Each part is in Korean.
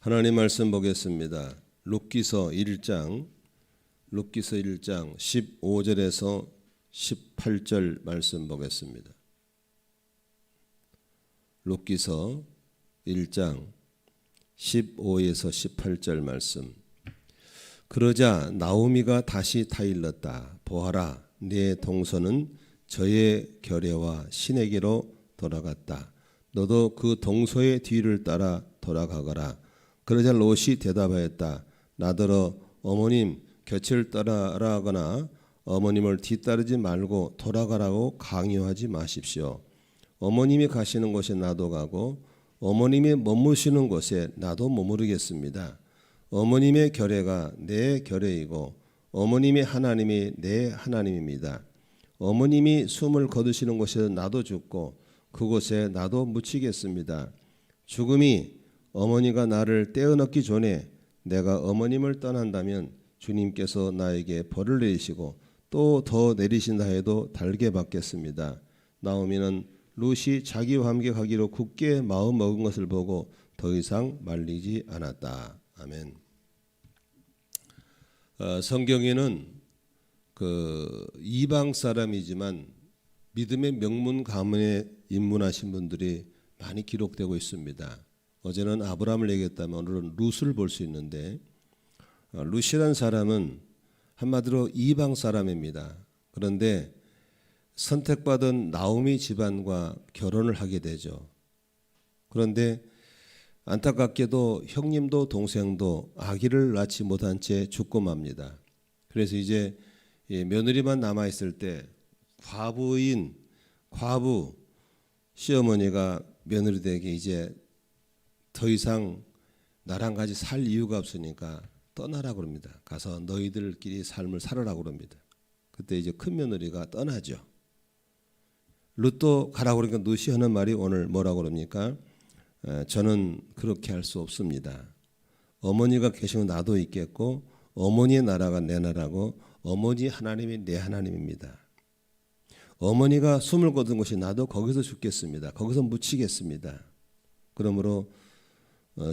하나님 말씀 보겠습니다. 룻기서 1장 15절에서 18절 말씀 보겠습니다. 룻기서 1장 15에서 18절 말씀. 그러자 나오미가 다시 타일렀다. 보아라, 네 동서는 저의 결례와 신에게로 돌아갔다. 너도 그 동서의 뒤를 따라 돌아가거라. 그러자 롯이 대답하였다. 나더러 어머님 곁을 따라가거나 어머님을 뒤따르지 말고 돌아가라고 강요하지 마십시오. 어머님이 가시는 곳에 나도 가고 어머님이 머무시는 곳에 나도 머무르겠습니다. 어머님의 결례가 내 결례이고 어머님의 하나님이 내 하나님입니다. 어머님이 숨을 거두시는 곳에 나도 죽고 그곳에 나도 묻히겠습니다. 죽음이 어머니가 나를 떼어넣기 전에 내가 어머님을 떠난다면 주님께서 나에게 벌을 내리시고 또 더 내리신다 해도 달게 받겠습니다. 나오미는 룻이 자기와 함께 가기로 굳게 마음 먹은 것을 보고 더 이상 말리지 않았다. 아멘. 성경에는 그 이방 사람이지만 믿음의 명문 가문에 입문하신 분들이 많이 기록되고 있습니다. 어제는 아브라함을 얘기했다면 오늘은 룻을 볼 수 있는데, 룻이라는 사람은 한마디로 이방 사람입니다. 그런데 선택받은 나오미 집안과 결혼을 하게 되죠. 그런데 안타깝게도 형님도 동생도 아기를 낳지 못한 채 죽고 맙니다. 그래서 이제 며느리만 남아있을 때 과부 시어머니가 며느리에게 이제 더 이상 나랑 같이 살 이유가 없으니까 떠나라고 그럽니다. 가서 너희들끼리 삶을 살아라고 그럽니다. 그때 이제 큰 며느리가 떠나죠. 룻도 가라고 그러니까 룻이 하는 말이 오늘 뭐라고 그럽니까? 저는 그렇게 할 수 없습니다. 어머니가 계시면 나도 있겠고 어머니의 나라가 내 나라고 어머니 하나님이 내 하나님입니다. 어머니가 숨을 거둔 곳이 나도 거기서 죽겠습니다. 거기서 묻히겠습니다. 그러므로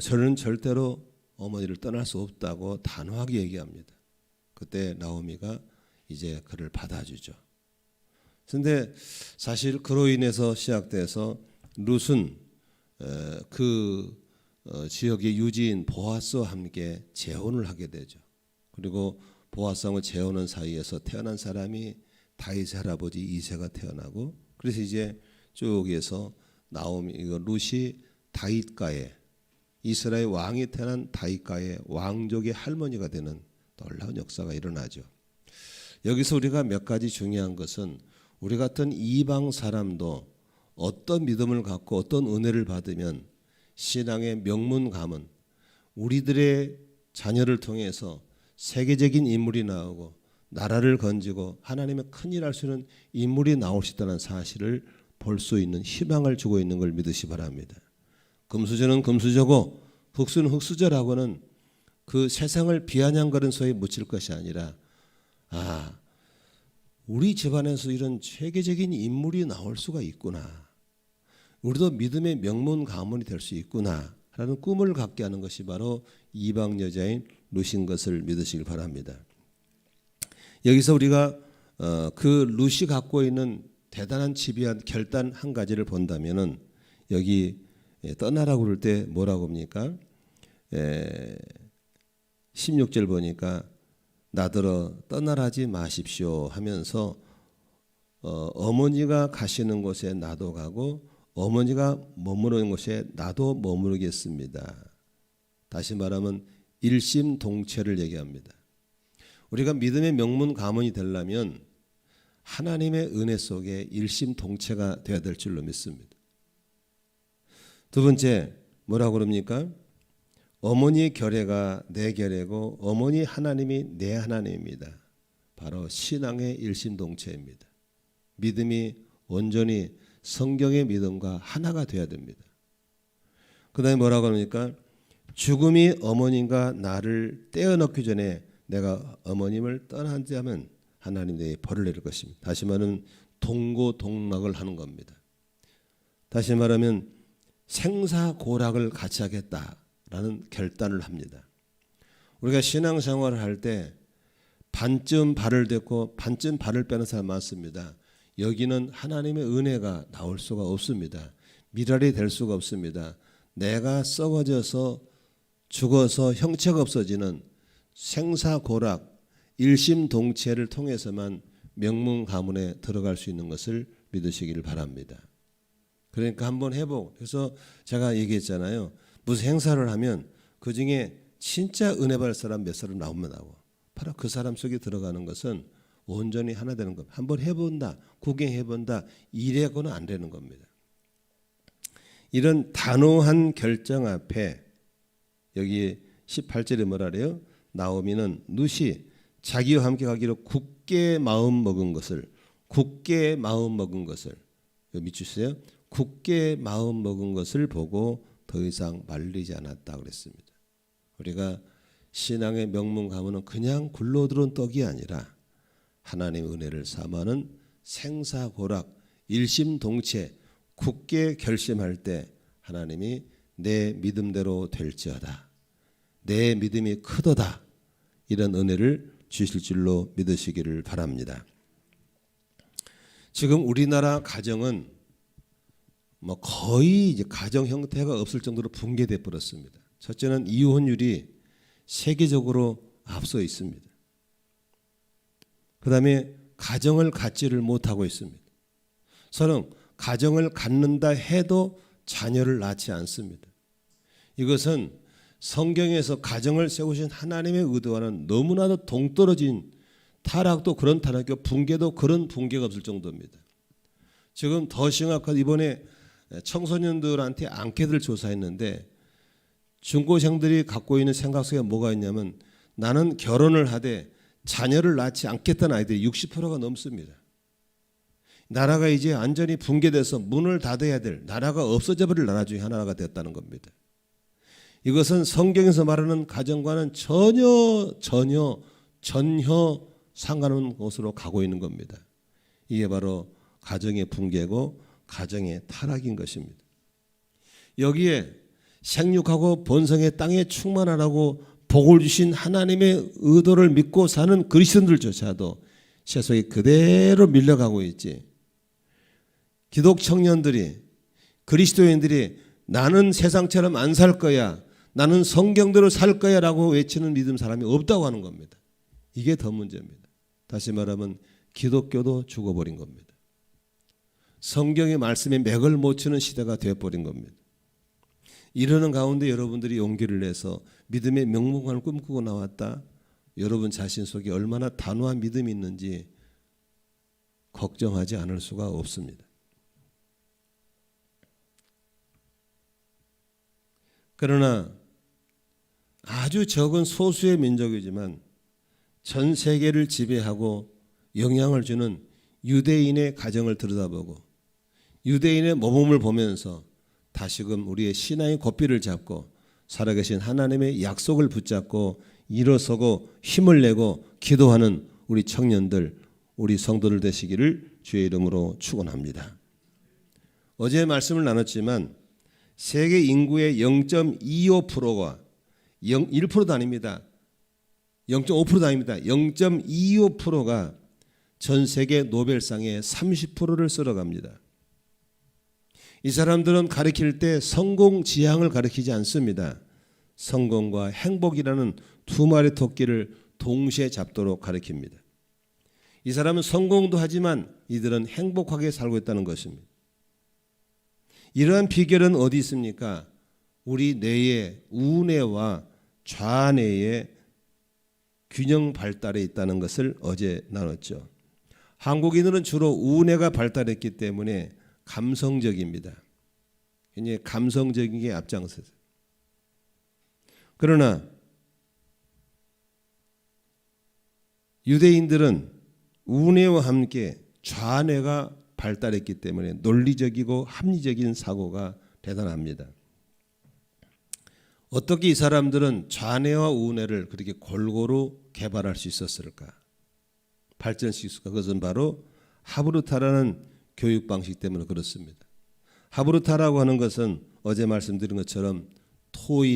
저는 절대로 어머니를 떠날 수 없다고 단호하게 얘기합니다. 그때 나오미가 이제 그를 받아주죠. 그런데 사실 그로 인해서 시작돼서 룻은 그 지역의 유지인 보아스와 함께 재혼을 하게 되죠. 그리고 보아스와 재혼한 사이에서 태어난 사람이 다윗의 할아버지 이새가 태어나고, 그래서 이제 쭉에서 나오미 룻이 다윗가에 이스라엘 왕이 태어난 다윗가의 왕족의 할머니가 되는 놀라운 역사가 일어나죠. 여기서 우리가 몇 가지 중요한 것은 우리 같은 이방 사람도 어떤 믿음을 갖고 어떤 은혜를 받으면 신앙의 명문 가문, 우리들의 자녀를 통해서 세계적인 인물이 나오고 나라를 건지고 하나님의 큰일 할 수 있는 인물이 나올 수 있다는 사실을 볼 수 있는 희망을 주고 있는 걸 믿으시 바랍니다. 금수저는 금수저고 흙수는 흙수저라고는 그 세상을 비아냥거리는 소리에 묻힐 것이 아니라, 우리 집안에서 이런 세계적인 인물이 나올 수가 있구나, 우리도 믿음의 명문 가문이 될 수 있구나 라는 꿈을 갖게 하는 것이 바로 이방 여자인 룻인 것을 믿으시길 바랍니다. 여기서 우리가 그 룻이 갖고 있는 대단한 지배한 결단 한 가지를 본다면은, 여기 떠나라고 그럴 때 뭐라고 합니까? 16절 보니까 나더러 떠나라지 마십시오 하면서 어머니가 가시는 곳에 나도 가고 어머니가 머무르는 곳에 나도 머무르겠습니다. 다시 말하면 일심동체를 얘기합니다. 우리가 믿음의 명문 가문이 되려면 하나님의 은혜 속에 일심동체가 되어야 될 줄로 믿습니다. 두 번째 뭐라고 그럽니까? 어머니의 결례가 내 결례고 어머니 하나님이 내 하나님입니다. 바로 신앙의 일심동체입니다. 믿음이 온전히 성경의 믿음과 하나가 되어야 됩니다. 그 다음에 뭐라고 합니까? 죽음이 어머님과 나를 떼어넣기 전에 내가 어머님을 떠난다면 하나님 내게 벌을 내릴 것입니다. 다시 말하면 동고동락을 하는 겁니다. 다시 말하면 생사고락을 같이 하겠다 라는 결단을 합니다. 우리가 신앙생활을 할 때 반쯤 발을 딛고 반쯤 발을 빼는 사람 많습니다. 여기는 하나님의 은혜가 나올 수가 없습니다. 미랄이 될 수가 없습니다. 내가 썩어져서 죽어서 형체가 없어지는 생사고락 일심동체를 통해서만 명문 가문에 들어갈 수 있는 것을 믿으시기를 바랍니다. 그러니까 한번 해보고, 그래서 제가 얘기했잖아요. 무슨 행사를 하면 그중에 진짜 은혜 받을 사람 몇 사람 나오면 나오고, 바로 그 사람 속에 들어가는 것은 온전히 하나 되는 겁니다. 한번 해본다, 구경해본다, 이래고는 안 되는 겁니다. 이런 단호한 결정 앞에 여기 18절에 뭐라 그래요? 나오미는 룻이 자기와 함께 가기로 굳게 마음 먹은 것을, 굳게 마음 먹은 것을, 밑줄 주세요. 굳게 마음 먹은 것을 보고 더 이상 말리지 않았다 그랬습니다. 우리가 신앙의 명문 가문은 그냥 굴러들어온 떡이 아니라 하나님의 은혜를 삼아는 생사고락 일심동체 굳게 결심할 때 하나님이 내 믿음대로 될지어다, 내 믿음이 크도다, 이런 은혜를 주실 줄로 믿으시기를 바랍니다. 지금 우리나라 가정은 거의 이제 가정 형태가 없을 정도로 붕괴돼 버렸습니다. 첫째는 이혼율이 세계적으로 앞서 있습니다. 그다음에 가정을 갖지를 못하고 있습니다. 서로 가정을 갖는다 해도 자녀를 낳지 않습니다. 이것은 성경에서 가정을 세우신 하나님의 의도와는 너무나도 동떨어진, 타락도 그런 타락이고 붕괴도 그런 붕괴가 없을 정도입니다. 지금 더 심각한, 이번에 청소년들한테 앙케이트를 조사했는데 중고생들이 갖고 있는 생각 속에 뭐가 있냐면, 나는 결혼을 하되 자녀를 낳지 않겠다는 아이들이 60%가 넘습니다. 나라가 이제 완전히 붕괴돼서 문을 닫아야 될, 나라가 없어져 버릴 나라 중에 하나가 되었다는 겁니다. 이것은 성경에서 말하는 가정과는 전혀 상관없는 곳으로 가고 있는 겁니다. 이게 바로 가정의 붕괴고 가정의 타락인 것입니다. 여기에 생육하고 번성의 땅에 충만하라고 복을 주신 하나님의 의도를 믿고 사는 그리스도인들조차도 세속에 그대로 밀려가고 있지. 기독 청년들이, 그리스도인들이 나는 세상처럼 안 살 거야, 나는 성경대로 살 거야 라고 외치는 믿음 사람이 없다고 하는 겁니다. 이게 더 문제입니다. 다시 말하면 기독교도 죽어버린 겁니다. 성경의 말씀에 맥을 못 추는 시대가 되어버린 겁니다. 이러는 가운데 여러분들이 용기를 내서 믿음의 명문관을 꿈꾸고 나왔다. 여러분 자신 속에 얼마나 단호한 믿음이 있는지 걱정하지 않을 수가 없습니다. 그러나 아주 적은 소수의 민족이지만 전 세계를 지배하고 영향을 주는 유대인의 가정을 들여다보고 유대인의 모범을 보면서 다시금 우리의 신앙의 고삐를 잡고 살아계신 하나님의 약속을 붙잡고 일어서고 힘을 내고 기도하는 우리 청년들, 우리 성도들 되시기를 주의 이름으로 축원합니다. 어제 말씀을 나눴지만 세계 인구의 0.25%가 1%도 아닙니다. 0.5%도 아닙니다. 0.25%가 전 세계 노벨상의 30%를 쓸어갑니다. 이 사람들은 가르칠 때 성공 지향을 가르치지 않습니다. 성공과 행복이라는 두 마리 토끼를 동시에 잡도록 가르칩니다. 이 사람은 성공도 하지만 이들은 행복하게 살고 있다는 것입니다. 이러한 비결은 어디 있습니까? 우리 뇌의 우뇌와 좌뇌의 균형 발달에 있다는 것을 어제 나눴죠. 한국인들은 주로 우뇌가 발달했기 때문에 감성적입니다. 굉장히 감성적인 게 앞장서요. 그러나 유대인들은 우뇌와 함께 좌뇌가 발달했기 때문에 논리적이고 합리적인 사고가 대단합니다. 어떻게 이 사람들은 좌뇌와 우뇌를 그렇게 골고루 개발할 수 있었을까? 발전시킬 수 있을까? 그것은 바로 하브루타라는 교육 방식 때문에 그렇습니다. 하브루타라고 하는 것은 어제 말씀드린 것처럼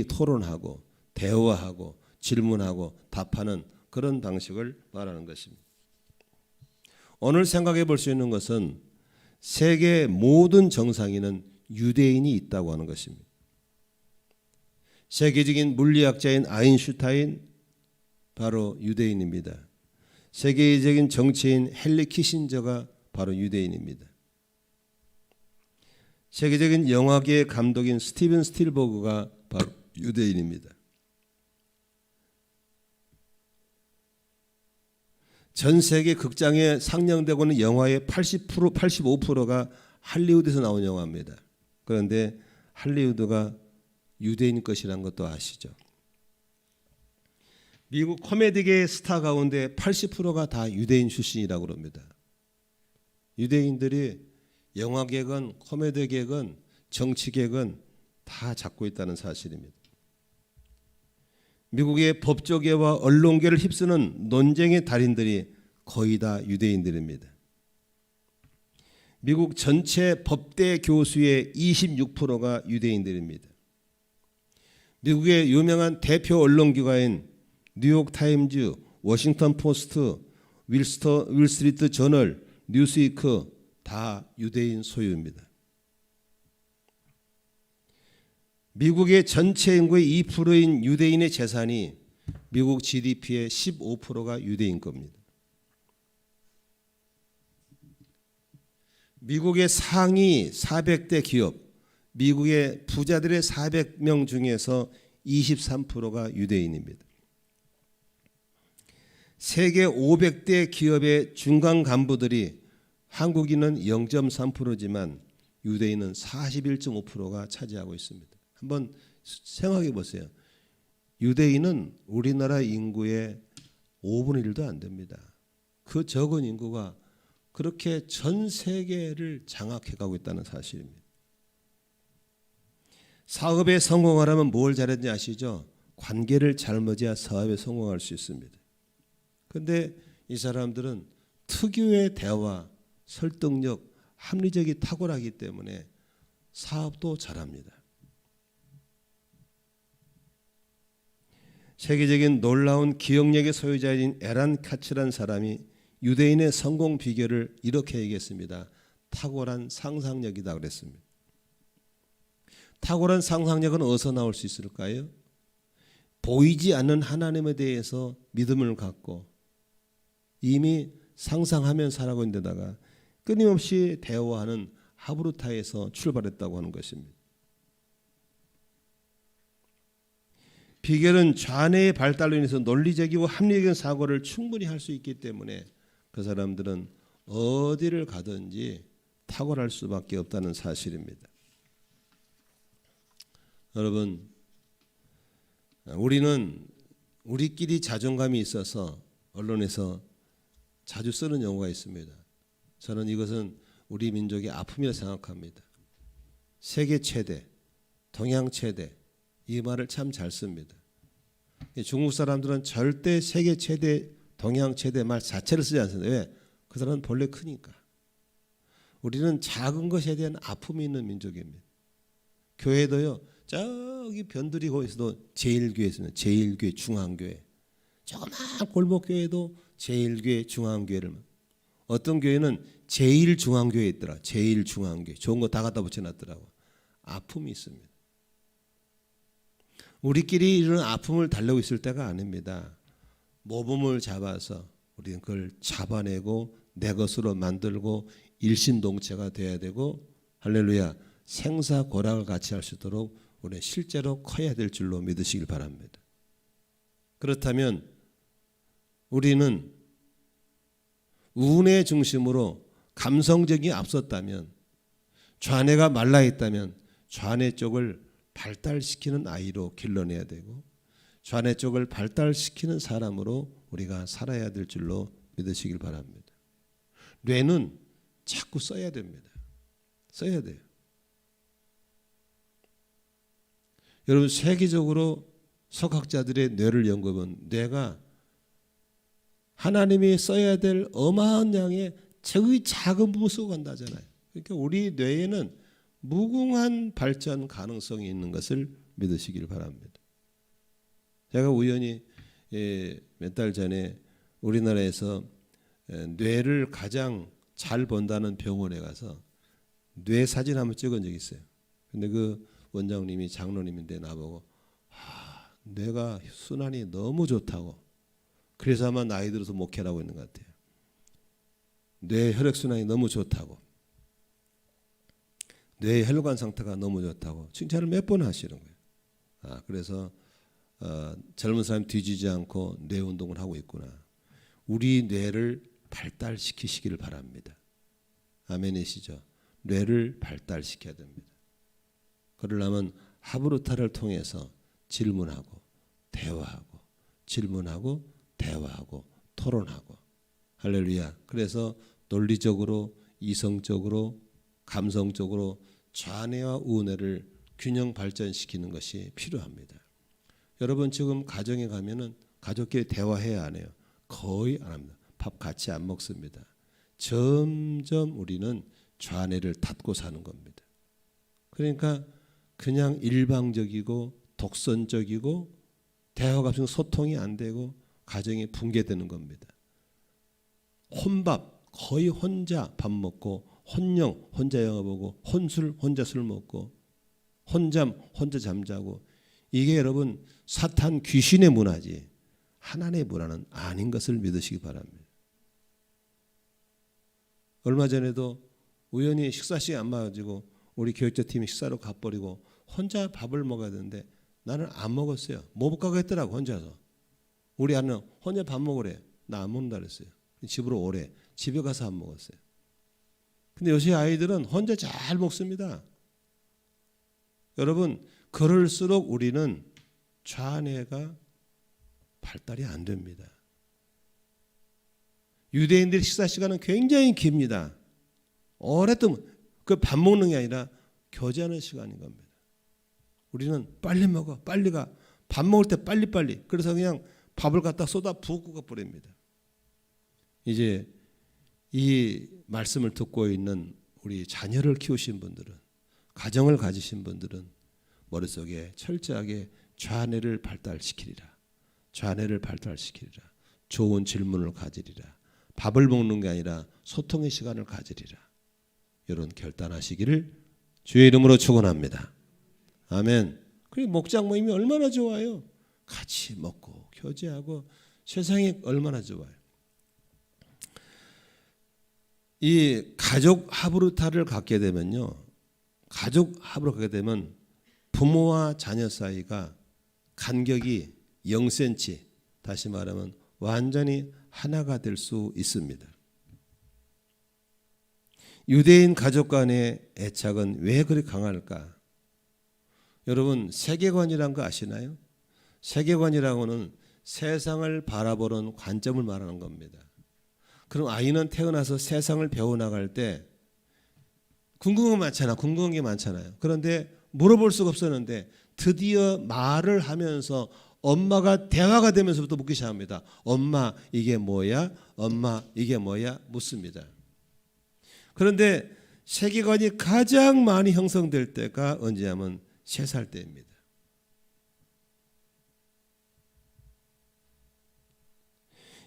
토론하고 대화하고 질문하고 답하는 그런 방식을 말하는 것입니다. 오늘 생각해 볼 수 있는 것은 세계 모든 정상에는 유대인이 있다고 하는 것입니다. 세계적인 물리학자인 아인슈타인 바로 유대인입니다. 세계적인 정치인 헨리 키신저가 바로 유대인입니다. 세계적인 영화계의 감독인 스티븐 스필버그가 바로 유대인입니다. 전 세계 극장에 상영되고 있는 영화의 80%, 85%가 할리우드에서 나온 영화입니다. 그런데 할리우드가 유대인 것이라는 것도 아시죠? 미국 코미디계의 스타 가운데 80%가 다 유대인 출신이라고 합니다. 유대인들이 영화계건 코미디계건 정치계건 다 잡고 있다는 사실입니다. 미국의 법조계와 언론계를 휩쓰는 논쟁의 달인들이 거의 다 유대인들입니다. 미국 전체 법대 교수의 26%가 유대인들입니다. 미국의 유명한 대표 언론기관인 뉴욕타임즈, 워싱턴 포스트, 윌스트리트 저널, 뉴스위크 다 유대인 소유입니다. 미국의 전체 인구의 2%인 유대인의 재산이 미국 GDP의 15%가 유대인 겁니다. 미국의 상위 400대 기업, 미국의 부자들의 400명 중에서 23%가 유대인입니다. 세계 500대 기업의 중간 간부들이 한국인은 0.3%지만 유대인은 41.5%가 차지하고 있습니다. 한번 생각해 보세요. 유대인은 우리나라 인구의 5분의 1도 안 됩니다. 그 적은 인구가 그렇게 전 세계를 장악해 가고 있다는 사실입니다. 사업에 성공하려면 뭘 잘해야 되는지 아시죠? 관계를 잘 맺어야 사업에 성공할 수 있습니다. 그런데 이 사람들은 특유의 대화, 설득력, 합리적이 탁월하기 때문에 사업도 잘합니다. 세계적인 놀라운 기억력의 소유자인 에란 카츠라는 사람이 유대인의 성공 비결을 이렇게 얘기했습니다. 탁월한 상상력이다 그랬습니다. 탁월한 상상력은 어디서 나올 수 있을까요? 보이지 않는 하나님에 대해서 믿음을 갖고 이미 상상하면 살아가고 있는 데다가 끊임없이 대화하는 하브루타에서 출발했다고 하는 것입니다. 비결은 좌뇌의 발달로 인해서 논리적이고 합리적인 사고를 충분히 할 수 있기 때문에 그 사람들은 어디를 가든지 탁월할 수밖에 없다는 사실입니다. 여러분, 우리는 우리끼리 자존감이 있어서 언론에서 자주 쓰는 용어가 있습니다. 저는 이것은 우리 민족의 아픔이라 생각합니다. 세계 최대, 동양 최대 이 말을 참 잘 씁니다. 중국 사람들은 절대 세계 최대, 동양 최대 말 자체를 쓰지 않습니다. 왜? 그 사람은 본래 크니까. 우리는 작은 것에 대한 아픔이 있는 민족입니다. 교회도요. 저기 변두리고에서도 제일교회 있습니다. 제일교회, 중앙교회. 조그만 골목교회도 제일교회, 중앙교회를. 어떤 교회는 제일중앙교회에 있더라. 제일중앙교회. 좋은 거 다 갖다 붙여놨더라고. 아픔이 있습니다. 우리끼리 이런 아픔을 달래고 있을 때가 아닙니다. 모범을 잡아서 우리는 그걸 잡아내고 내 것으로 만들고 일심동체가 돼야 되고 할렐루야 생사고락을 같이 할 수 있도록 우리는 실제로 커야 될 줄로 믿으시길 바랍니다. 그렇다면 우리는 운의 중심으로 감성적이 앞섰다면 좌뇌가 말라있다면 좌뇌 쪽을 발달시키는 아이로 길러내야 되고 좌뇌 쪽을 발달시키는 사람으로 우리가 살아야 될 줄로 믿으시길 바랍니다. 뇌는 자꾸 써야 됩니다. 써야 돼요. 여러분 세계적으로 석학자들의 뇌를 연구하면 뇌가 하나님이 써야 될 어마어마한 양의 저기 작은 부분 쓰고 간다잖아요. 그러니까 우리 뇌에는 무궁한 발전 가능성이 있는 것을 믿으시길 바랍니다. 제가 우연히 몇 달 전에 우리나라에서 뇌를 가장 잘 본다는 병원에 가서 뇌 사진 한번 찍은 적이 있어요. 근데 그 원장님이 장로님인데 나보고 뇌가 순환이 너무 좋다고, 그래서 아마 나이 들어서 목회를 하고 있는 것 같아요. 뇌 혈액순환이 너무 좋다고, 뇌 혈관 상태가 너무 좋다고 칭찬을 몇 번 하시는 거예요. 그래서 젊은 사람 뒤지지 않고 뇌 운동을 하고 있구나. 우리 뇌를 발달시키시기를 바랍니다. 아멘이시죠? 뇌를 발달시켜야 됩니다. 그러려면 하브루타를 통해서 질문하고 대화하고, 질문하고 대화하고 토론하고. 할렐루야. 그래서 논리적으로, 이성적으로, 감성적으로 좌뇌와 우뇌를 균형 발전시키는 것이 필요합니다. 여러분 지금 가정에 가면은 가족끼리 대화해야 안 해요? 거의 안 합니다. 밥 같이 안 먹습니다. 점점 우리는 좌뇌를 닫고 사는 겁니다. 그러니까 그냥 일방적이고 독선적이고 대화가 없으면 소통이 안 되고 가정이 붕괴되는 겁니다. 혼밥, 거의 혼자 밥 먹고, 혼영, 혼자 영화 보고, 혼술, 혼자 술 먹고, 혼잠, 혼자 잠자고. 이게 여러분 사탄 귀신의 문화지 하나님의 문화는 아닌 것을 믿으시기 바랍니다. 얼마 전에도 우연히 식사 시간 안 맞아가지고 우리 교육자팀이 식사로 가버리고 혼자 밥을 먹어야 되는데 나는 안 먹었어요. 못 가고 했더라고. 혼자서. 우리 아는 혼자 밥 먹으래. 나 안 먹는다 그랬어요. 집으로 오래. 집에 가서 안 먹었어요. 근데 요새 아이들은 혼자 잘 먹습니다. 여러분 그럴수록 우리는 좌뇌가 발달이 안 됩니다. 유대인들의 식사 시간은 굉장히 깁니다. 오랫동안 그 밥 먹는 게 아니라 교제하는 시간인 겁니다. 우리는 빨리 먹어, 빨리 가. 밥 먹을 때 빨리빨리. 그래서 그냥 밥을 갖다 쏟아 부고 가버립니다. 이제 이 말씀을 듣고 있는 우리 자녀를 키우신 분들은, 가정을 가지신 분들은 머릿속에 철저하게 좌뇌를 발달시키리라. 좌뇌를 발달시키리라. 좋은 질문을 가지리라. 밥을 먹는 게 아니라 소통의 시간을 가지리라. 이런 결단하시기를 주의 이름으로 축원합니다. 아멘. 그리고 목장 모임이 얼마나 좋아요. 같이 먹고 교제하고 세상이 얼마나 좋아요. 이 가족 하브루타를 갖게 되면요, 가족 합으로 가게 되면 부모와 자녀 사이가 간격이 0cm, 다시 말하면 완전히 하나가 될 수 있습니다. 유대인 가족 간의 애착은 왜 그리 강할까? 여러분 세계관이란 거 아시나요? 세계관이라고는 세상을 바라보는 관점을 말하는 겁니다. 그럼 아이는 태어나서 세상을 배워나갈 때 궁금한 게 많잖아요. 그런데 물어볼 수가 없었는데 드디어 말을 하면서 엄마가 대화가 되면서부터 묻기 시작합니다. 엄마 이게 뭐야? 엄마 이게 뭐야? 묻습니다. 그런데 세계관이 가장 많이 형성될 때가 언제냐면 3살 때입니다.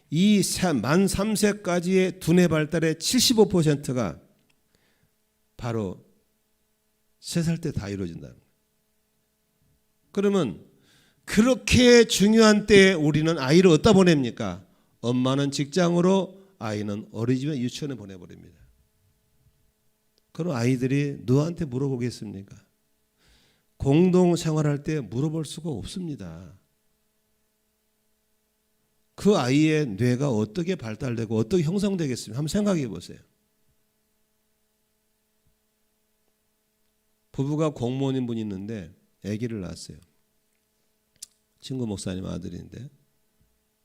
이 만 3세까지의 두뇌 발달의 75%가 바로 3살 때 다 이루어진다는 거예요. 그러면 그렇게 중요한 때에 우리는 아이를 어디다 보냅니까? 엄마는 직장으로, 아이는 어린이집에 유치원에 보내버립니다. 그럼 아이들이 너한테 물어보겠습니까? 공동생활할 때 물어볼 수가 없습니다. 그 아이의 뇌가 어떻게 발달되고 어떻게 형성되겠습니까? 한번 생각해 보세요. 부부가 공무원인 분이 있는데 아기를 낳았어요. 친구 목사님 아들인데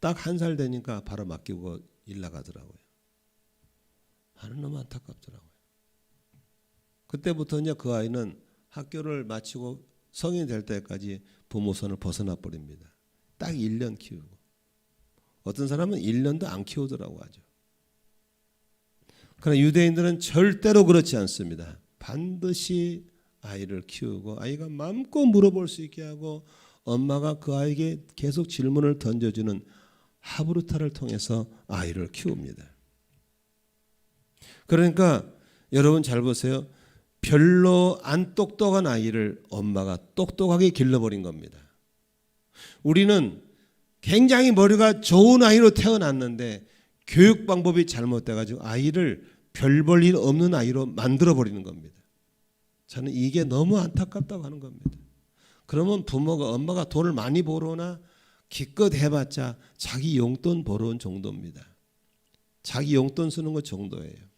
딱 1살 되니까 바로 맡기고 일 나가더라고요. 나는 너무 안타깝더라고요. 그때부터 이제 그 아이는 학교를 마치고 성인이 될 때까지 부모 손을 벗어나 버립니다. 딱 1년 키우고. 어떤 사람은 1년도 안 키우더라고 하죠. 그러나 유대인들은 절대로 그렇지 않습니다. 반드시 아이를 키우고 아이가 마음껏 물어볼 수 있게 하고 엄마가 그 아이에게 계속 질문을 던져주는 하브루타를 통해서 아이를 키웁니다. 그러니까 여러분 잘 보세요. 별로 안 똑똑한 아이를 엄마가 똑똑하게 길러버린 겁니다. 우리는 굉장히 머리가 좋은 아이로 태어났는데 교육 방법이 잘못돼가지고 아이를 별 볼 일 없는 아이로 만들어버리는 겁니다. 저는 이게 너무 안타깝다고 하는 겁니다. 그러면 부모가 엄마가 돈을 많이 벌어오나 기껏 해봤자 자기 용돈 벌어온 정도입니다. 자기 용돈 쓰는 것 정도예요.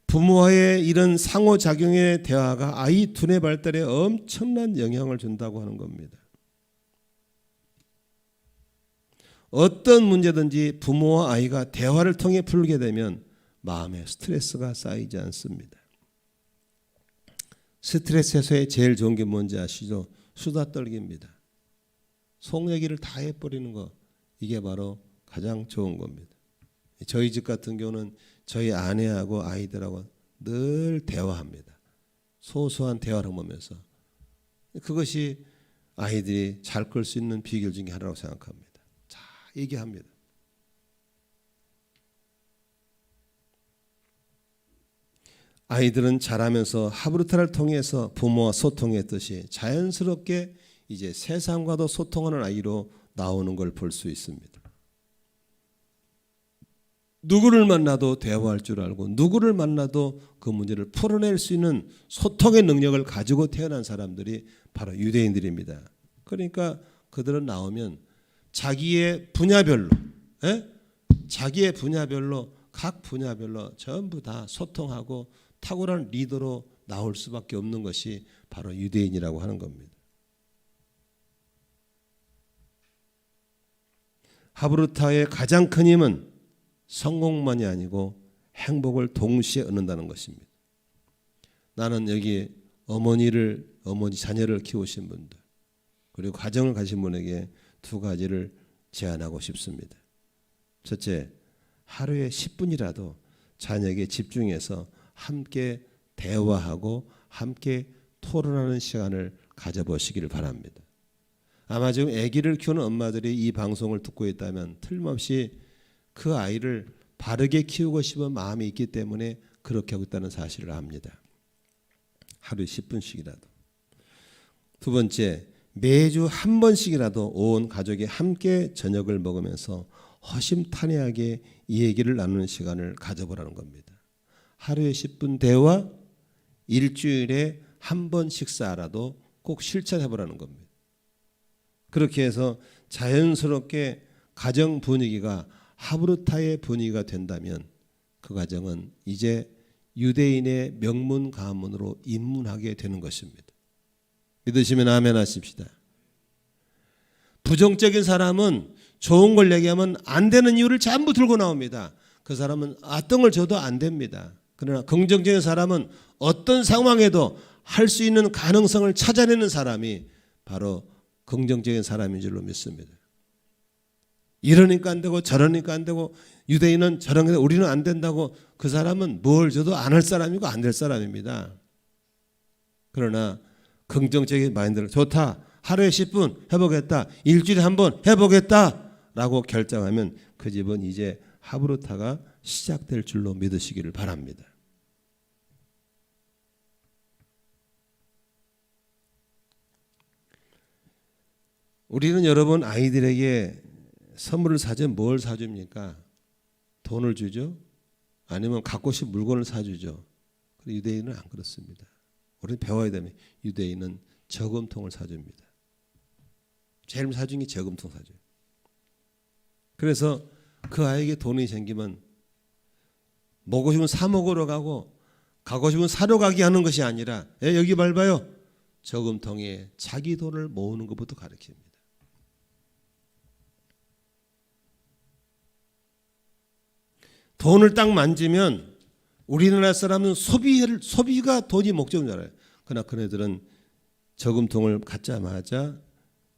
부모와의 이런 상호작용의 대화가 아이 두뇌 발달에 엄청난 영향을 준다고 하는 겁니다. 어떤 문제든지 부모와 아이가 대화를 통해 풀게 되면 마음에 스트레스가 쌓이지 않습니다. 스트레스 해소에 제일 좋은 게 뭔지 아시죠? 수다 떨기입니다. 속 얘기를 다 해버리는 거, 이게 바로 가장 좋은 겁니다. 저희 집 같은 경우는 저희 아내하고 아이들하고 늘 대화합니다. 소소한 대화를 하면서 그것이 아이들이 잘 클 수 있는 비결 중에 하나라고 생각합니다. 자, 얘기합니다. 아이들은 자라면서 하브루타를 통해서 부모와 소통했듯이 자연스럽게 이제 세상과도 소통하는 아이로 나오는 걸 볼 수 있습니다. 누구를 만나도 대화할 줄 알고 누구를 만나도 그 문제를 풀어낼 수 있는 소통의 능력을 가지고 태어난 사람들이 바로 유대인들입니다. 그러니까 그들은 나오면 자기의 분야별로 자기의 분야별로 각 분야별로 전부 다 소통하고 탁월한 리더로 나올 수밖에 없는 것이 바로 유대인이라고 하는 겁니다. 하브루타의 가장 큰 힘은 성공만이 아니고 행복을 동시에 얻는다는 것입니다. 나는 여기 어머니 자녀를 키우신 분들 그리고 가정을 가진 분에게 두 가지를 제안하고 싶습니다. 첫째, 하루에 10분이라도 자녀에게 집중해서 함께 대화하고 함께 토론하는 시간을 가져보시기를 바랍니다. 아마 지금 아기를 키우는 엄마들이 이 방송을 듣고 있다면 틀림없이 그 아이를 바르게 키우고 싶은 마음이 있기 때문에 그렇게 하고 있다는 사실을 압니다. 하루에 10분씩이라도. 두 번째, 매주 한 번씩이라도 온 가족이 함께 저녁을 먹으면서 허심탄회하게 이 얘기를 나누는 시간을 가져보라는 겁니다. 하루에 10분 대화, 일주일에 한 번 식사라도 꼭 실천해보라는 겁니다. 그렇게 해서 자연스럽게 가정 분위기가 하브루타의 분위기가 된다면 그 가정은 이제 유대인의 명문 가문으로 입문하게 되는 것입니다. 믿으시면 아멘 하십시다. 부정적인 사람은 좋은 걸 얘기하면 안 되는 이유를 전부 들고 나옵니다. 그 사람은 아등을 줘도 안 됩니다. 그러나 긍정적인 사람은 어떤 상황에도 할 수 있는 가능성을 찾아내는 사람이 바로 긍정적인 사람인 줄로 믿습니다. 이러니까 안 되고 저러니까 안 되고 유대인은 저런 게 우리는 안 된다고 그 사람은 뭘 줘도 안 할 사람이고 안 될 사람입니다. 그러나 긍정적인 마인드를 좋다. 하루에 10분 해보겠다. 일주일에 한 번 해보겠다라고 결정하면 그 집은 이제 하브루타가 시작될 줄로 믿으시기를 바랍니다. 우리는 여러분 아이들에게 선물을 사주면 뭘 사줍니까? 돈을 주죠? 아니면 갖고 싶은 물건을 사주죠? 유대인은 안 그렇습니다. 우리는 배워야 되면 유대인은 저금통을 사줍니다. 제일 사준 게 저금통 사줘요. 그래서 그 아이에게 돈이 생기면 먹고 싶으면 사 먹으러 가고 싶으면 사러 가게 하는 것이 아니라 여기 밟아요. 저금통에 자기 돈을 모으는 것부터 가르칩니다. 돈을 딱 만지면 우리나라 사람은 소비가 돈이 목적인 줄 알아요. 그러나 그네들은 저금통을 갖자마자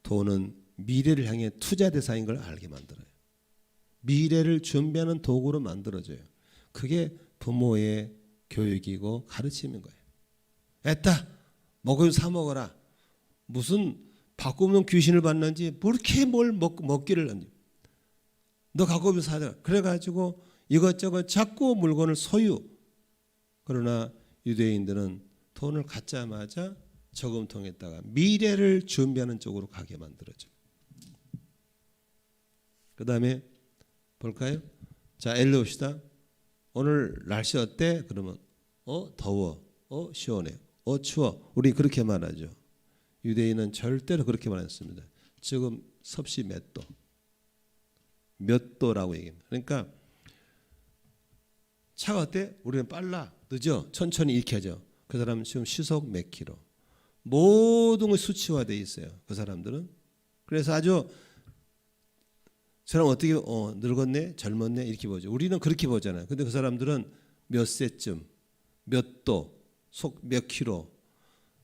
돈은 미래를 향해 투자 대상인 걸 알게 만들어요. 미래를 준비하는 도구로 만들어줘요. 그게 부모의 교육이고 가르치는 거예요. 애따 먹으면 사 먹어라. 무슨 바꾸면 귀신을 받는지 그렇게 뭘 먹기를 하니. 너 갖고 오면 사자. 그래가지고 이것저것 자꾸 물건을 소유. 그러나 유대인들은 돈을 갖자마자 저금통에다가 미래를 준비하는 쪽으로 가게 만들어져. 그 다음에 볼까요? 자, 엘리 옵시다. 오늘 날씨 어때? 그러면 더워. 시원해. 추워. 우리 그렇게 말하죠. 유대인은 절대로 그렇게 말했습니다. 지금 섭씨 몇 도? 몇 도라고 얘기합니다. 그러니까 차가 어때? 우리는 빨라. 늦어. 천천히 이렇게 하죠. 그 사람은 지금 시속 몇 킬로. 모든 게 수치화되어 있어요. 그 사람들은. 그래서 아주 사람 어떻게 늙었네, 젊었네 이렇게 보죠. 우리는 그렇게 보잖아요. 근데 그 사람들은 몇 세쯤, 몇 도, 속 몇 킬로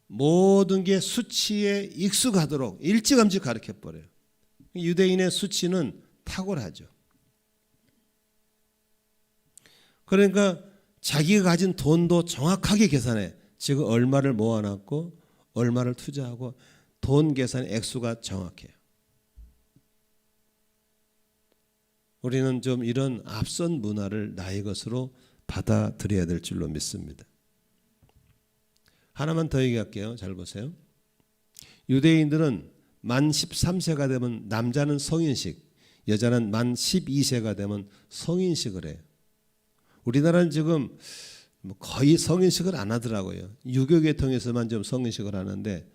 모든 게 수치에 익숙하도록 일찌감치 가르쳐 버려요. 유대인의 수치는 탁월하죠. 그러니까 자기가 가진 돈도 정확하게 계산해. 지금 얼마를 모아놨고 얼마를 투자하고 돈 계산 액수가 정확해요. 우리는 좀 이런 앞선 문화를 나의 것으로 받아들여야 될 줄로 믿습니다. 하나만 더 얘기할게요. 잘 보세요. 유대인들은 만 13세가 되면 남자는 성인식, 여자는 만 12세가 되면 성인식을 해요. 우리나라는 지금 거의 성인식을 안 하더라고요. 유교계통에서만 좀 성인식을 하는데,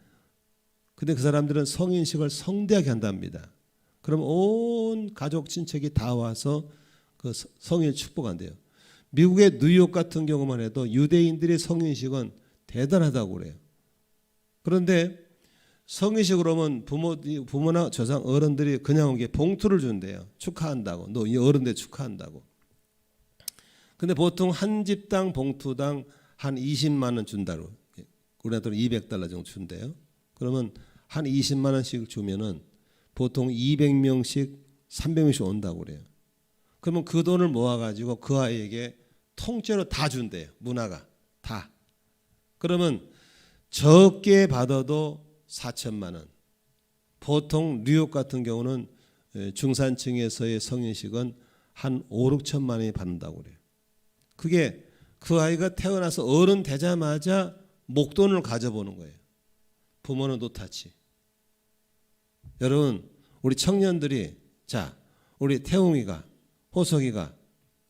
근데 그 사람들은 성인식을 성대하게 한답니다. 그럼 온 가족 친척이 다 와서 그 성인을 축복한대요. 미국의 뉴욕 같은 경우만 해도 유대인들의 성인식은 대단하다고 그래요. 그런데 성인식으로 하면 부모나 조상 어른들이 그냥 오게 봉투를 준대요. 축하한다고. 너 이 어른들 축하한다고. 근데 보통 한 집당 봉투당 한 20만 원 준다고. 우리나라 돈 $200 정도 준대요. 그러면 한 20만 원씩 주면은 보통 200명씩 300명씩 온다고 그래요. 그러면 그 돈을 모아가지고 그 아이에게 통째로 다 준대요. 문화가 다. 그러면 적게 받아도 4천만 원. 보통 뉴욕 같은 경우는 중산층에서의 성인식은 한 5, 6천만 원이 받는다고 그래요. 그게 그 아이가 태어나서 어른 되자마자 목돈을 가져보는 거예요. 부모는 노타치. 여러분, 우리 청년들이, 자, 우리 태웅이가, 호석이가,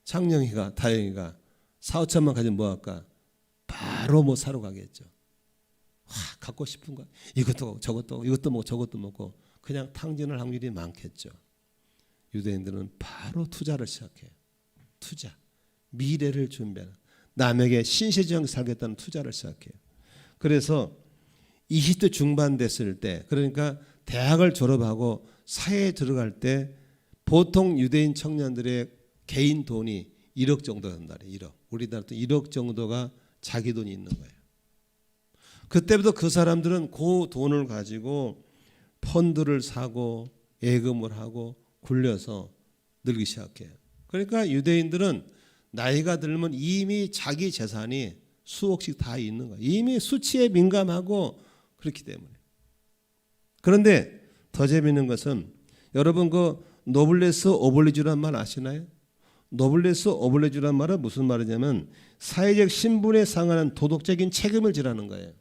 창령이가, 다영이가 4, 5천만 가지면 뭐 할까? 바로 뭐 사러 가겠죠. 와, 갖고 싶은 거 이것도 저것도 이것도 먹고 저것도 먹고 그냥 탕진할 확률이 많겠죠. 유대인들은 바로 투자를 시작해요. 투자. 미래를 준비하는, 남에게 신세지하게 살겠다는 투자를 시작해요. 그래서 20대 중반 됐을 때, 그러니까 대학을 졸업하고 사회에 들어갈 때 보통 유대인 청년들의 개인 돈이 1억 정도 된다. 1억. 우리나라도 1억 정도가 자기 돈이 있는 거예요. 그때부터 그 사람들은 그 돈을 가지고 펀드를 사고 예금을 하고 굴려서 늘기 시작해요. 그러니까 유대인들은 나이가 들면 이미 자기 재산이 수억씩 다 있는 거예요. 이미 수치에 민감하고 그렇기 때문에. 그런데 더 재미있는 것은 여러분 그 노블레스 오블리주란 말 아시나요? 노블레스 오블리주란 말은 무슨 말이냐면 사회적 신분에 상하는 도덕적인 책임을 지라는 거예요.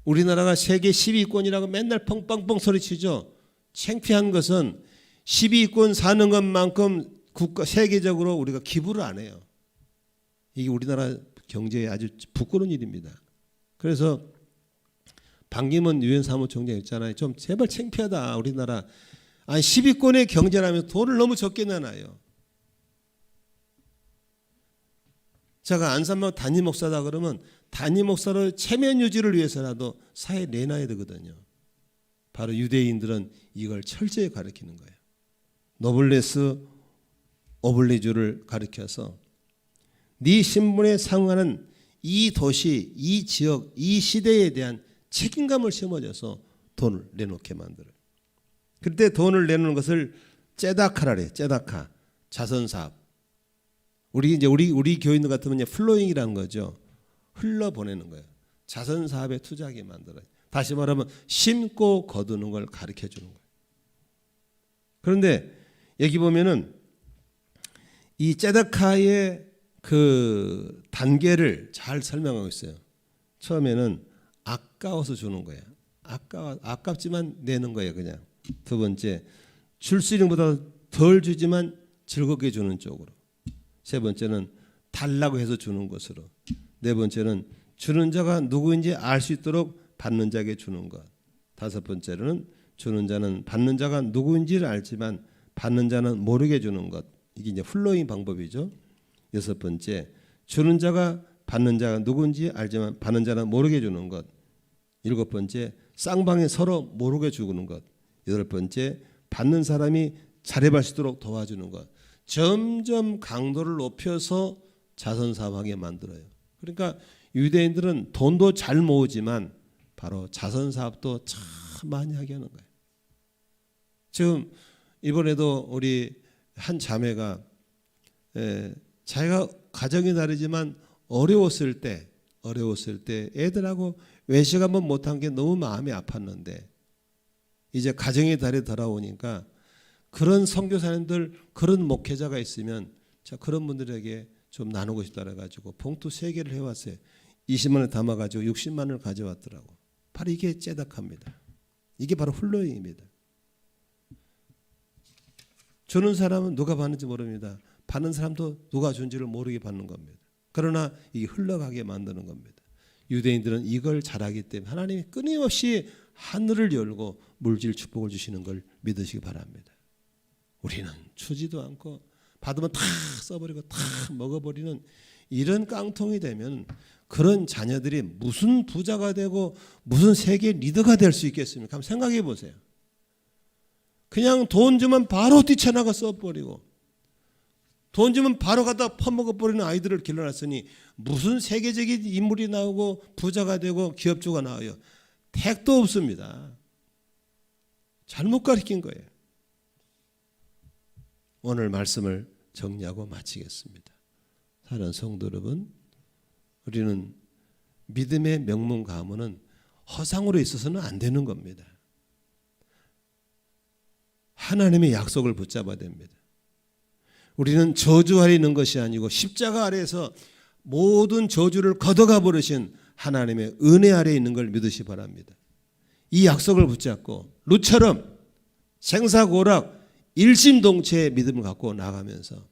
우리나라가 세계 10위권이라고 맨날 펑펑펑 소리치죠. 창피한 것은 10위권 사는 것만큼 세계적으로 우리가 기부를 안 해요. 이게 우리나라 경제에 아주 부끄러운 일입니다. 그래서 반기문 유엔 사무총장 있잖아요. 좀 제발 창피하다 우리나라. 아니 10위권의 경제라면 돈을 너무 적게 내놔요. 제가 안산마을 담임 목사다 그러면 담임 목사를 체면 유지를 위해서라도 사회에 내놔야 되거든요. 바로 유대인들은 이걸 철저히 가르치는 거예요. 노블레스 오블리주를 가르쳐서 네 신분에 상응하는 이 도시, 이 지역, 이 시대에 대한 책임감을 심어줘서 돈을 내놓게 만들어요. 그때 돈을 내놓는 것을 째다카라 그래요. 째다카. 자선사업. 우리 교인들 같으면 플로잉이라는 거죠. 흘러 보내는 거예요. 자선 사업에 투자하게 만들어요. 다시 말하면 심고 거두는 걸 가르쳐 주는 거예요. 그런데 여기 보면은 이 ጼ데카의 그 단계를 잘 설명하고 있어요. 처음에는 아까워서 주는 거예요. 아깝지만 내는 거예요, 그냥. 두 번째, 줄 수 있는 것보다 덜 주지만 즐겁게 주는 쪽으로. 세 번째는 달라고 해서 주는 것으로. 네 번째는 주는 자가 누구인지 알 수 있도록 받는 자에게 주는 것. 다섯 번째로는 주는 자는 받는 자가 누구인지를 알지만 받는 자는 모르게 주는 것. 이게 이제 플로잉 방법이죠. 여섯 번째, 주는 자가 받는 자가 누구인지 알지만 받는 자는 모르게 주는 것. 일곱 번째, 쌍방에 서로 모르게 주는 것. 여덟 번째, 받는 사람이 잘해볼 수 있도록 도와주는 것. 점점 강도를 높여서 자선사업하게 만들어요. 그러니까 유대인들은 돈도 잘 모으지만 바로 자선사업도 참 많이 하게 하는 거예요. 지금 이번에도 우리 한 자매가 자기가 가정이 다르지만 어려웠을 때 애들하고 외식 한번 못한 게 너무 마음이 아팠는데 이제 가정의 달이 돌아오니까 그런 선교사님들, 그런 목회자가 있으면 자 그런 분들에게 좀 나누고 싶다 해가지고 봉투 3개를 해왔어요. 20만 원 담아가지고 60만 원을 가져왔더라고. 바로 이게 째닥합니다. 이게 바로 플로잉입니다. 주는 사람은 누가 받는지 모릅니다. 받는 사람도 누가 준지를 모르게 받는 겁니다. 그러나 이게 흘러가게 만드는 겁니다. 유대인들은 이걸 잘하기 때문에 하나님이 끊임없이 하늘을 열고 물질 축복을 주시는 걸 믿으시기 바랍니다. 우리는 주지도 않고 받으면 다 써버리고 다 먹어버리는 이런 깡통이 되면 그런 자녀들이 무슨 부자가 되고 무슨 세계 리더가 될 수 있겠습니까? 한번 생각해 보세요. 그냥 돈 주면 바로 뛰쳐나가 써버리고 돈 주면 바로 갖다 퍼먹어버리는 아이들을 길러놨으니 무슨 세계적인 인물이 나오고 부자가 되고 기업주가 나와요. 택도 없습니다. 잘못 가르친 거예요. 오늘 말씀을 정리하고 마치겠습니다. 사랑하는 성도 여러분, 우리는 믿음의 명문 가문은 허상으로 있어서는 안 되는 겁니다. 하나님의 약속을 붙잡아야 됩니다. 우리는 저주 아래 있는 것이 아니고 십자가 아래에서 모든 저주를 걷어가 버리신 하나님의 은혜 아래에 있는 걸 믿으시 바랍니다. 이 약속을 붙잡고 룻처럼 생사고락 일심동체의 믿음을 갖고 나가면서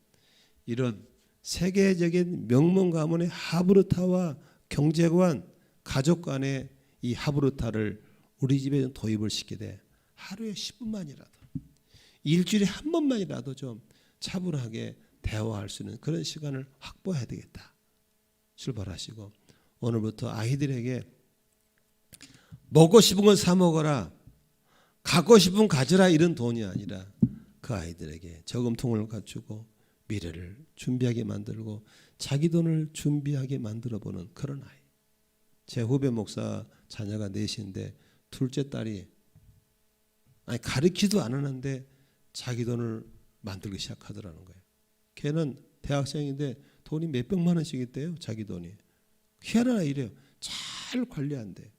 이런 세계적인 명문 가문의 하브르타와 경제관, 가족 간의 이 하브르타를 우리 집에 도입을 시키되 하루에 10분만이라도 일주일에 한 번만이라도 좀 차분하게 대화할 수 있는 그런 시간을 확보해야 되겠다. 출발하시고 오늘부터 아이들에게 먹고 싶은 건 사 먹어라, 갖고 싶은 건 가져라 이런 돈이 아니라 그 아이들에게 저금통을 갖추고 미래를 준비하게 만들고 자기 돈을 준비하게 만들어보는 그런 아이. 제 후배 목사 자녀가 넷인데 둘째 딸이 가르치도 안 하는데 자기 돈을 만들기 시작하더라는 거예요. 걔는 대학생인데 돈이 몇백만 원씩 있대요. 자기 돈이. 희한한 아이래요. 잘 관리한대.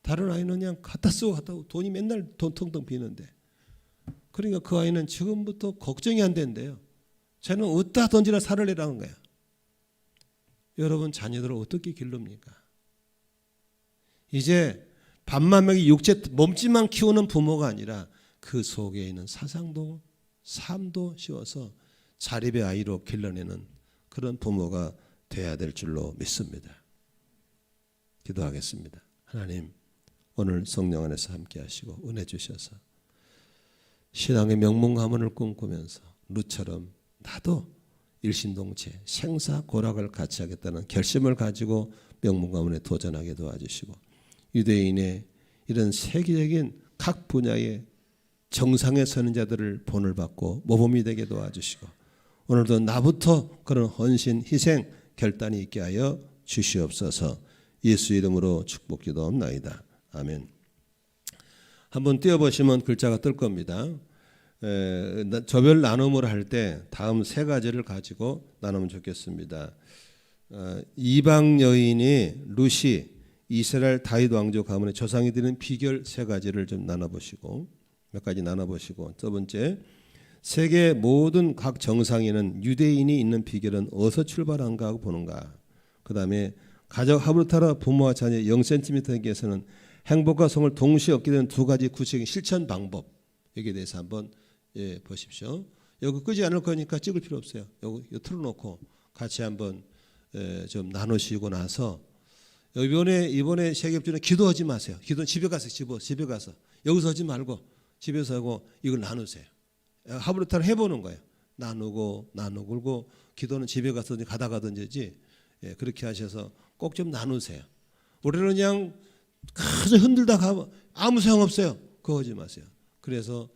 다른 아이는 그냥 갖다 쓰고 갖다 쓰고 돈이 맨날 돈 텅텅 비는데. 그러니까 그 아이는 지금부터 걱정이 안 된대요. 쟤는 어디다 던지나 살을 내라는 거야. 여러분 자녀들을 어떻게 기릅니까? 이제 밥만 먹이 육체 몸집만 키우는 부모가 아니라 그 속에 있는 사상도 삶도 씌워서 자립의 아이로 길러내는 그런 부모가 돼야 될 줄로 믿습니다. 기도하겠습니다. 하나님 오늘 성령 안에서 함께 하시고 은혜 주셔서 신앙의 명문 가문을 꿈꾸면서 룻처럼 나도 일심동체 생사고락을 같이 하겠다는 결심을 가지고 명문 가문에 도전하게 도와주시고 유대인의 이런 세계적인 각 분야의 정상에 서는 자들을 본을 받고 모범이 되게 도와주시고 오늘도 나부터 그런 헌신, 희생, 결단이 있게 하여 주시옵소서. 예수 이름으로 축복 기도합나이다. 아멘. 한번 띄워보시면 글자가 뜰 겁니다. 조별 나눔을 할 때 다음 세 가지를 가지고 나누면 좋겠습니다. 이방 여인이 루시 이스라엘 다윗 왕조 가문의 조상이 되는 비결 세 가지를 좀 나눠보시고 몇 가지 나눠보시고 첫 번째 세계 모든 각 정상에는 유대인이 있는 비결은 어디서 출발한가 하고 보는가. 그 다음에 가족 합을 따라 부모와 자녀 0cm에게서는 행복과 성을 동시에 얻게 되는 두 가지 구체적인 실천 방법 여기에 대해서 한번 보십시오. 여기 끄지 않을 거니까 찍을 필요 없어요. 여기 틀어놓고 같이 한번 좀 나누시고 나서 이번에 세계협주는 기도하지 마세요. 기도는 집에 가서 집에 가서 여기서 하지 말고 집에서 하고 이걸 나누세요. 합으로 따라 해보는 거예요. 나누고 기도는 집에 가서 가다가든지 그렇게 하셔서 꼭 좀 나누세요. 우리는 그냥 가서 흔들다 가면 아무 소용없어요. 그거 하지 마세요. 그래서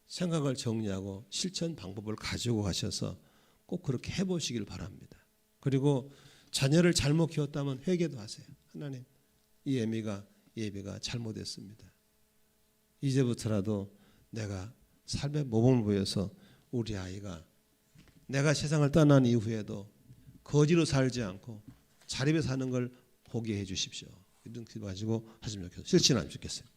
생각을 정리하고 실천 방법을 가지고 가셔서 꼭 그렇게 해보시길 바랍니다. 그리고 자녀를 잘못 키웠다면 회개도 하세요. 하나님 이 예비가 잘못했습니다. 이제부터라도 내가 삶의 모범을 보여서 우리 아이가 내가 세상을 떠난 이후에도 거지로 살지 않고 자립에 사는 걸 보게 해 주십시오. 이런 거 가지고 하시면 좋겠어요. 실천하면 좋겠어요.